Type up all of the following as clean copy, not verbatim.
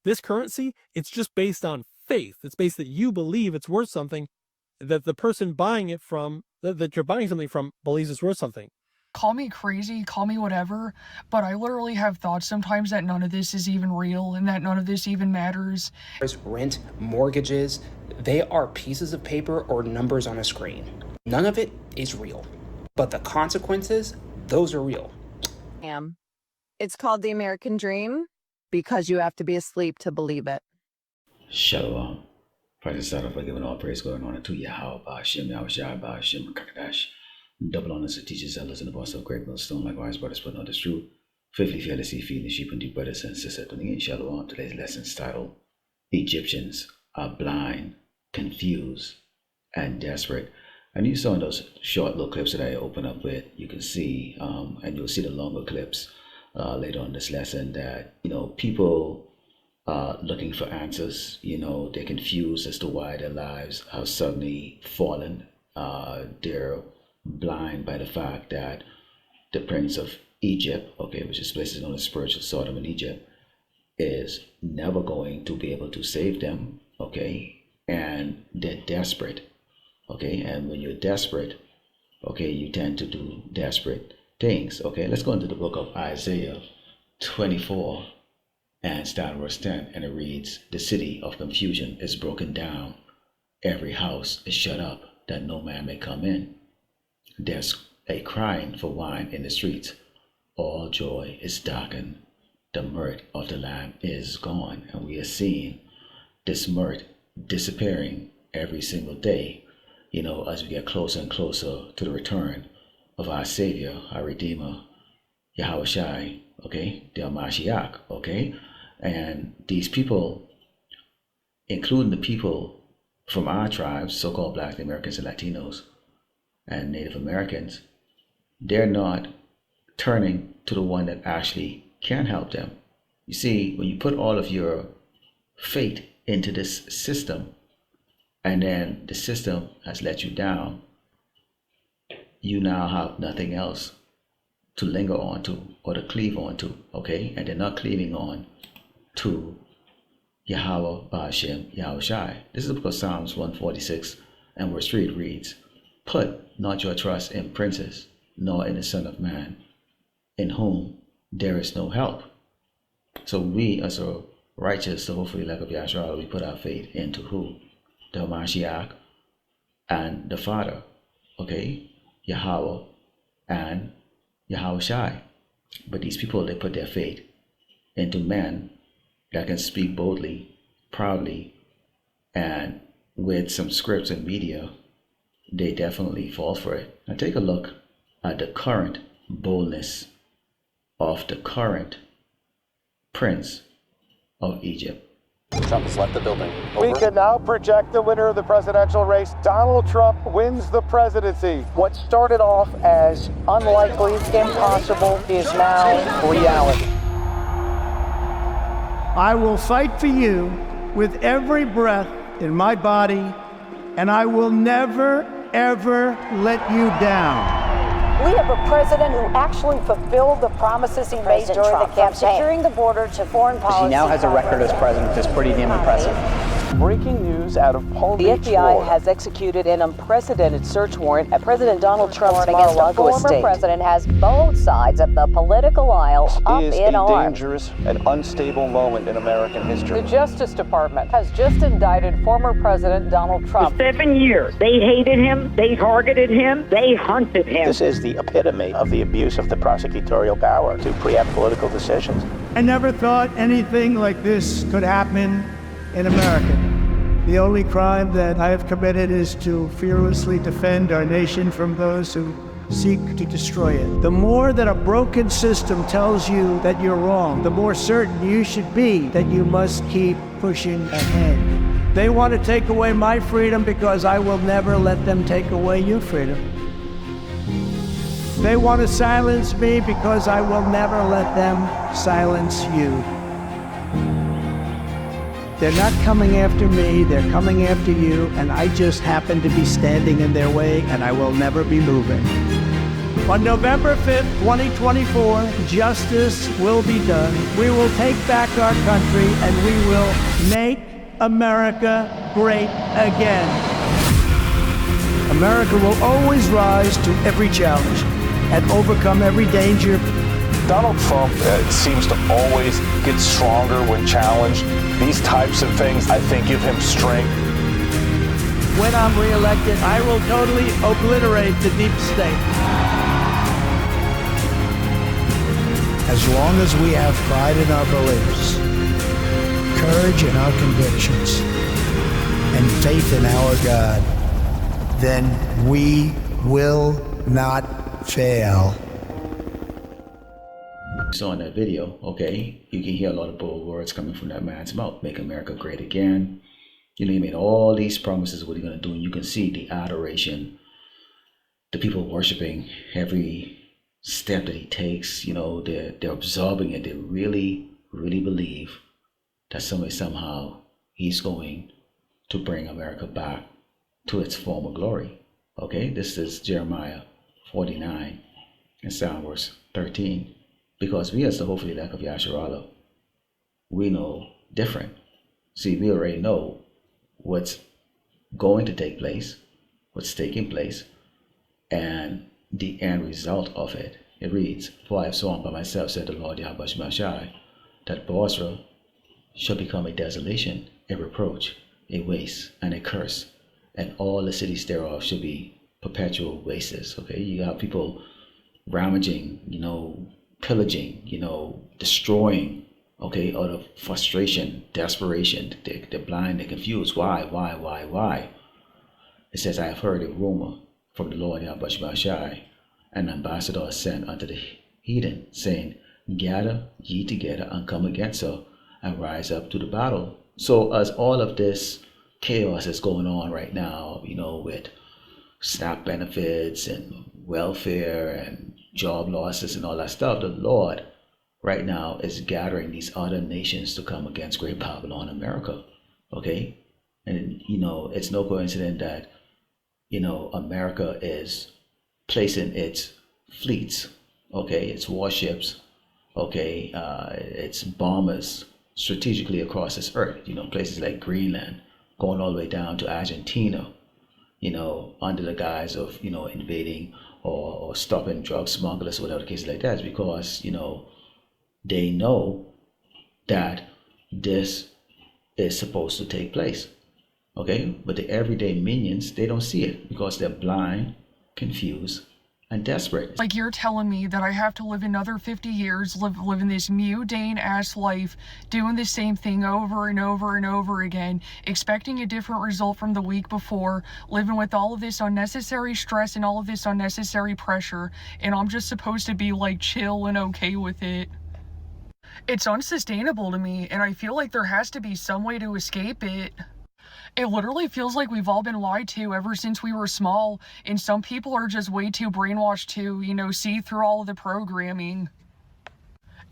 This currency, it's just based on faith. It's based that you believe it's worth something, that the person buying it from, that you're buying something from, believes it's worth something. Call me crazy, call me whatever, but I literally have thoughts sometimes that none of this is even real and that none of this even matters. Rent, mortgages, they are pieces of paper or numbers on a screen. None of it is real, but the consequences, those are real. It's called the American Dream because you have to be asleep to believe it. Shalom. Praise and start off by giving all praise going on to Yahweh, Hashem, Yahweh Shai, Hashem, Kakadash. Double honors to teachers, elders, and the boss of great millstone, likewise, brothers, putting on this truth. Faithfully, fearlessly, feeding the sheep and deep brothers and sisters. Tuning in, Shalom. Today's lesson is titled Egyptians Are Blind, Confused, and Desperate. And you saw in those short little clips that I opened up with, you can see, and you'll see the longer clips later on this lesson, that, people are looking for answers. They're confused as to why their lives have suddenly fallen. They're blind by the fact that the prince of Egypt, which is places known as spiritual Sodom in Egypt, is never going to be able to save them, and they're desperate, and when you're desperate, you tend to do desperate things, Let's go into the book of Isaiah 24 and start verse 10, and it reads, "The city of confusion is broken down, every house is shut up, that no man may come in. There's a crying for wine in the streets. All joy is darkened. The mirth of the Lamb is gone." And we are seeing this mirth disappearing every single day, as we get closer and closer to the return of our Savior, our Redeemer, Yahweh Shai, the Mashiach, And these people, including the people from our tribes, so-called Black Americans and Latinos, and Native Americans, they're not turning to the one that actually can help them. You see, when you put all of your fate into this system, and then the system has let you down, you now have nothing else to linger on to or to cleave on to, And they're not cleaving on to Yahweh, Ba'ashem, Yahweh Shai. This is the book of Psalms 146, and verse 3 reads, "Put not your trust in princes, nor in the Son of Man, in whom there is no help." So we, as a righteous, the hopefully elect of Yahshua, we put our faith into who? The Mashiach and the Father, Yahweh and Yahweh Shai. But these people, they put their faith into men that can speak boldly, proudly, and with some scripts and media, they definitely fall for it. Now take a look at the current boldness of the current prince of Egypt. Trump has left the building. Over. We can now project the winner of the presidential race. Donald Trump wins the presidency. What started off as unlikely, impossible, is now reality. I will fight for you with every breath in my body, and I will never, ever let you down. We have a president who actually fulfilled the promises he made during the campaign. Securing the border to foreign policy. He now has a record as president that's pretty damn impressive. Breaking news out of Palm Beach, The FBI has executed an unprecedented search warrant at President Donald Trump's Mar-a-Lago estate. The former president has both sides of the political aisle up in arms. It is a dangerous and unstable moment in American history. The Justice Department has just indicted former President Donald Trump. For 7 years, they hated him, they targeted him, they hunted him. This is the epitome of the abuse of the prosecutorial power to preempt political decisions. I never thought anything like this could happen in America. The only crime that I have committed is to fearlessly defend our nation from those who seek to destroy it. The more that a broken system tells you that you're wrong, the more certain you should be that you must keep pushing ahead. They want to take away my freedom because I will never let them take away your freedom. They want to silence me because I will never let them silence you. They're not coming after me, they're coming after you, and I just happen to be standing in their way, and I will never be moving. On November 5th, 2024, justice will be done. We will take back our country and we will make America great again. America will always rise to every challenge and overcome every danger. Donald Trump seems to always get stronger when challenged. These types of things, I think, give him strength. When I'm reelected, I will totally obliterate the deep state. As long as we have pride in our beliefs, courage in our convictions, and faith in our God, then we will not fail. So in that video, okay, you can hear a lot of bold words coming from that man's mouth. Make America great again. You know, he made all these promises what he's going to do, and you can see the adoration, the people worshiping every step that he takes. You know, they're absorbing it. They really, really believe that somehow he's going to bring America back to its former glory. Okay, this is Jeremiah 49 and Psalm verse 13. Because we as the hopefully elect of Yasharallah, we know different. See, we already know what's going to take place, what's taking place, and the end result of it. It reads, "For I have sworn by myself, said the Lord Yahweh Shemashai, that Bozrah shall become a desolation, a reproach, a waste, and a curse, and all the cities thereof shall be perpetual wastes." Okay, you have people ravaging, pillaging, destroying, okay, out of frustration, desperation. They're blind, they're confused. Why? It says, "I have heard a rumor from the Lord Yahweh Shemashai, an ambassador sent unto the heathen, saying, Gather ye together and come against her, and rise up to the battle." So as all of this chaos is going on right now, with SNAP benefits and welfare and job losses and all that stuff, the Lord right now is gathering these other nations to come against Great Babylon America. Okay? And it's no coincidence that America is placing its fleets, okay, its warships, okay, its bombers strategically across this earth, places like Greenland, going all the way down to Argentina, under the guise of invading or stopping drug smugglers or whatever the case like that. Is because they know that this is supposed to take place, okay, but the everyday minions, they don't see it because they're blind, confused, and desperate. Like, you're telling me that I have to live another 50 years, living this mundane ass life, doing the same thing over and over and over again, expecting a different result from the week before, living with all of this unnecessary stress and all of this unnecessary pressure, and I'm just supposed to be like chill and okay with it. It's unsustainable to me, and I feel like there has to be some way to escape it. It literally feels like we've all been lied to ever since we were small, and some people are just way too brainwashed to, see through all of the programming.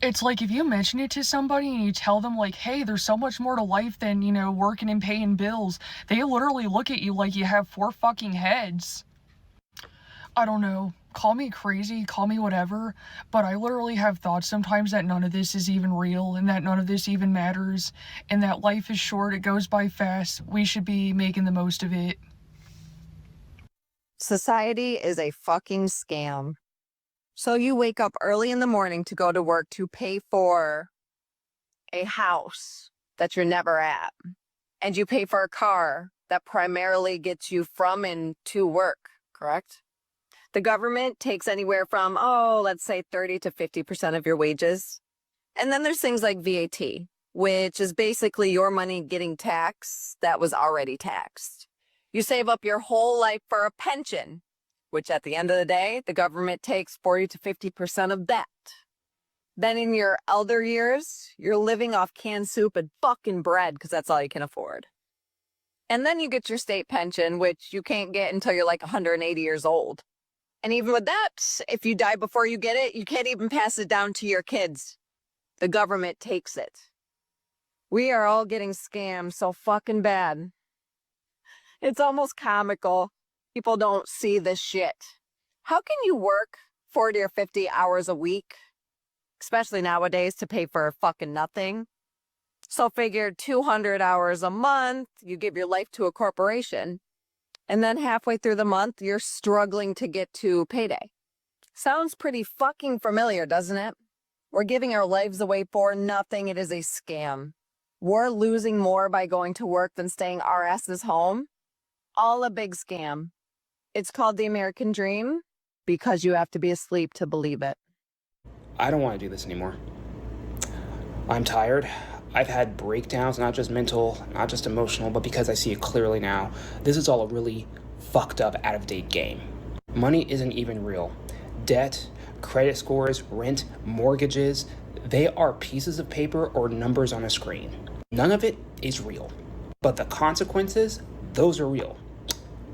It's like if you mention it to somebody and you tell them like, hey, there's so much more to life than, working and paying bills, they literally look at you like you have 4 fucking heads. I don't know. Call me crazy, call me whatever, but I literally have thoughts sometimes that none of this is even real, and that none of this even matters, and that life is short, it goes by fast, we should be making the most of it. Society is a fucking scam. So you wake up early in the morning to go to work to pay for a house that you're never at, and you pay for a car that primarily gets you from and to work, correct? The government takes anywhere from, let's say 30 to 50% of your wages. And then there's things like VAT, which is basically your money getting taxed that was already taxed. You save up your whole life for a pension, which at the end of the day, the government takes 40 to 50% of that. Then in your elder years, you're living off canned soup and fucking bread because that's all you can afford. And then you get your state pension, which you can't get until you're like 180 years old. And even with that, if you die before you get it, you can't even pass it down to your kids. The government takes it. We are all getting scammed so fucking bad. It's almost comical. People don't see this shit. How can you work 40 or 50 hours a week, especially nowadays, to pay for fucking nothing. So figure 200 hours a month, you give your life to a corporation, and then halfway through the month, you're struggling to get to payday. Sounds pretty fucking familiar, doesn't it? We're giving our lives away for nothing. It is a scam. We're losing more by going to work than staying our asses home. All a big scam. It's called the American dream because you have to be asleep to believe it. I don't want to do this anymore. I'm tired. I've had breakdowns, not just mental, not just emotional, but because I see it clearly now. This is all a really fucked up, out-of-date game. Money isn't even real. Debt, credit scores, rent, mortgages, they are pieces of paper or numbers on a screen. None of it is real. But the consequences, those are real.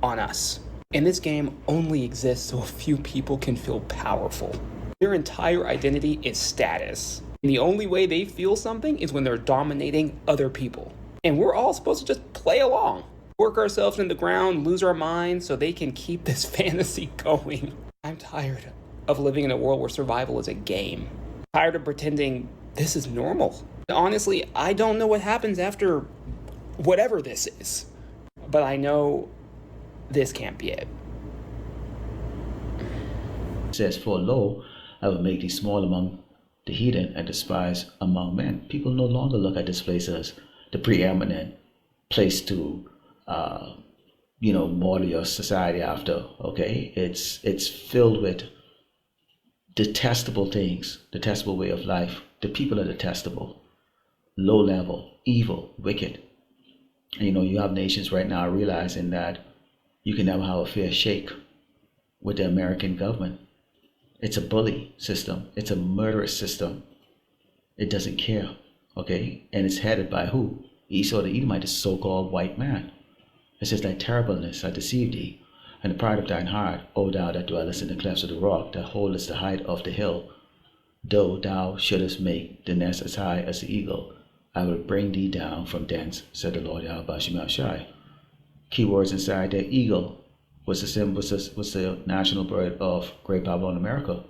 On us. And this game only exists so a few people can feel powerful. Their entire identity is status. And the only way they feel something is when they're dominating other people. And we're all supposed to just play along. Work ourselves into the ground, lose our minds so they can keep this fantasy going. I'm tired of living in a world where survival is a game. Tired of pretending this is normal. Honestly, I don't know what happens after whatever this is. But I know this can't be it. It says, for lo, I will make thee small among the heathen and despised among men. People no longer look at this place as the preeminent place to, model your society after, okay? It's filled with detestable things, detestable way of life. The people are detestable, low level, evil, wicked. And, you have nations right now realizing that you can never have a fair shake with the American government. It's a bully system. It's a murderous system. It doesn't care, okay? And it's headed by who? Esau the Edomite, the so-called white man. It says, thy terribleness I deceived thee, and the pride of thine heart, O thou that dwellest in the clefts of the rock, that holdest the height of the hill. Though thou shouldest make the nest as high as the eagle, I will bring thee down from thence, said the Lord Yahweh Shemel Shai. Keywords inside there, eagle was the national bird of Great Babylon, America.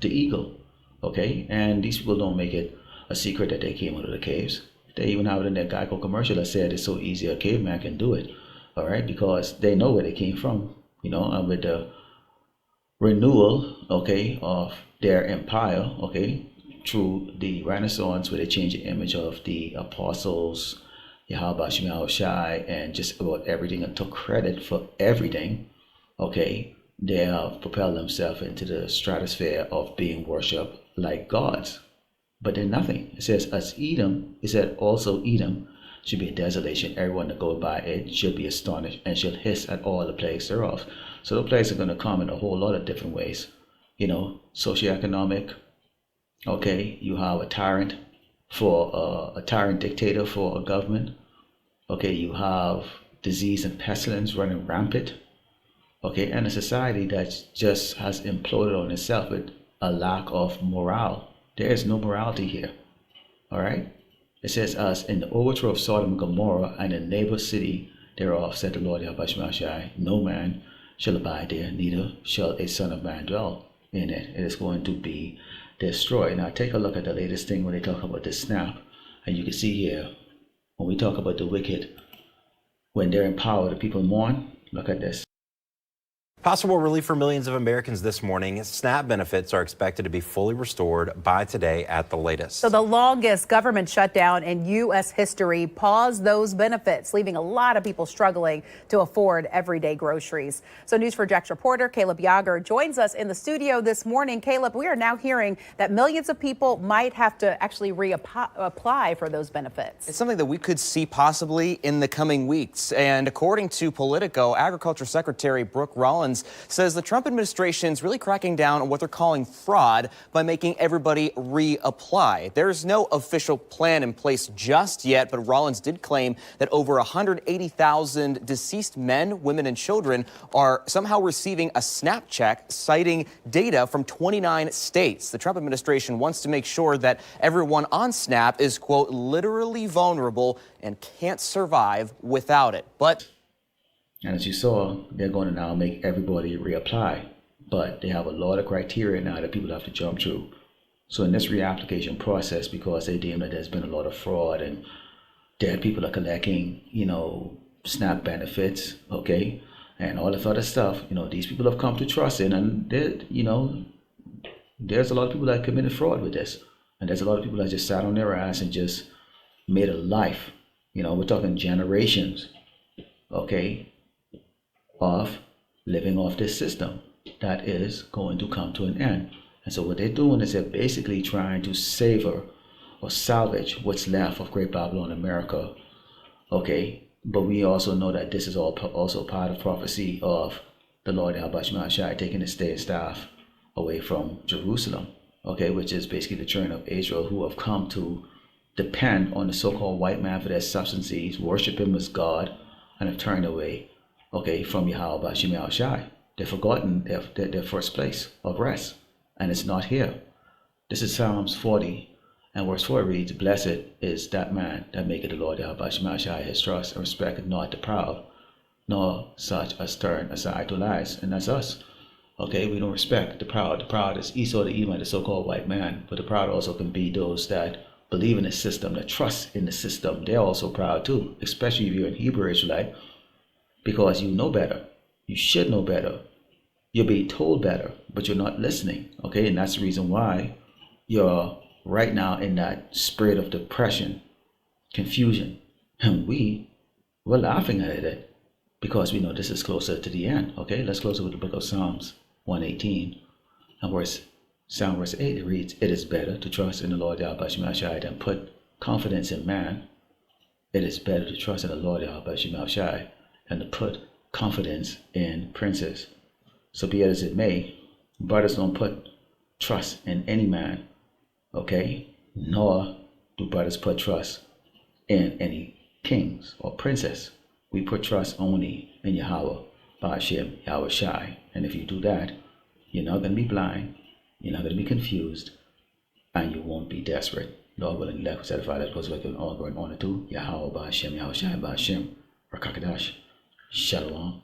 The eagle, okay? And these people don't make it a secret that they came out of the caves. They even have it in their Geico commercial that said it's so easy a caveman can do it, all right? Because they know where they came from, and with the renewal, okay, of their empire, okay, through the Renaissance, where they changed the image of the apostles, Yahweh Shemel Shai, and just about everything, and took credit for everything, okay, they have propelled themselves into the stratosphere of being worshipped like gods. But they're nothing. It says, as Edom, it said also Edom should be a desolation. Everyone that goes by it should be astonished and should hiss at all the plagues thereof. So the plagues are going to come in a whole lot of different ways. Socioeconomic, okay, you have a tyrant a tyrant dictator for a government. Okay, you have disease and pestilence running rampant. Okay, and a society that just has imploded on itself with a lack of morale. There is no morality here. All right? It says, as in the overthrow of Sodom and Gomorrah and the neighbor city thereof, said the Lord Yahweh Shemel Shai, no man shall abide there, neither shall a son of man dwell in it. It is going to be destroyed. Now take a look at the latest thing when they talk about this snap. And you can see here, when we talk about the wicked, when they're in power, the people mourn. Look at this. Possible relief for millions of Americans this morning. SNAP benefits are expected to be fully restored by today at the latest. So the longest government shutdown in U.S. history paused those benefits, leaving a lot of people struggling to afford everyday groceries. So News4Jax reporter Caleb Yager joins us in the studio this morning. Caleb, we are now hearing that millions of people might have to actually reapply for those benefits. It's something that we could see possibly in the coming weeks. And according to Politico, Agriculture Secretary Brooke Rollins says the Trump administration is really cracking down on what they're calling fraud by making everybody reapply. There's no official plan in place just yet, but Rollins did claim that over 180,000 deceased men, women, and children are somehow receiving a SNAP check, citing data from 29 states. The Trump administration wants to make sure that everyone on SNAP is, quote, literally vulnerable and can't survive without it. But and as you saw, they're going to now make everybody reapply. but they have a lot of criteria now that people have to jump through. So in this reapplication process, because they deem that there's been a lot of fraud and that people are collecting, SNAP benefits, okay, and all this other stuff, these people have come to trust in, and there's a lot of people that committed fraud with this, and there's a lot of people that just sat on their ass and just made a life. We're talking generations, okay, of living off this system that is going to come to an end. And so what they're doing is they're basically trying to savor or salvage what's left of Great Babylon America, okay? But we also know that this is also part of prophecy of the Lord Yahweh Shai taking the state staff away from Jerusalem, okay, which is basically the children of Israel who have come to depend on the so-called white man for their substances, worship him as God, and have turned away, okay, from Yahweh Shai. They've forgotten their first place of rest, and it's not here. This is Psalms 40. And verse 4 reads, "Blessed is that man that maketh the Lord Yahweh Shai his trust, and respecteth not the proud, nor such as turn aside to lies." And that's us. Okay, we don't respect the proud. The proud is Esau the Edomite, the so-called white man. But the proud also can be those that believe in the system, that trust in the system. They're also proud too, especially if you're an Hebrew Israelite, because you know better. You should know better. You're being told better, but you're not listening. Okay, and that's the reason why you're right now in that spirit of depression, confusion, and we're laughing at it because we know this is closer to the end. Okay, let's close it with the book of Psalms 118 and verse 8. It reads, "It is better to trust in the Lord Yahweh Shai than put confidence in man. It is better to trust in the Lord Yahweh Shai than to put confidence in princes." So be it as it may, brothers don't put trust in any man, okay, nor do brothers put trust in any kings or princess. We put trust only in Yahweh, Ba'ashem, Yahweh Shai. And if you do that, you're not going to be blind, you're not going to be confused, and you won't be desperate. Lord willing, let us edify that goes back in all glory and honor to Yahweh, Ba'ashem, Yahweh Shai, Ba'ashem, Rakakadash, Shalom.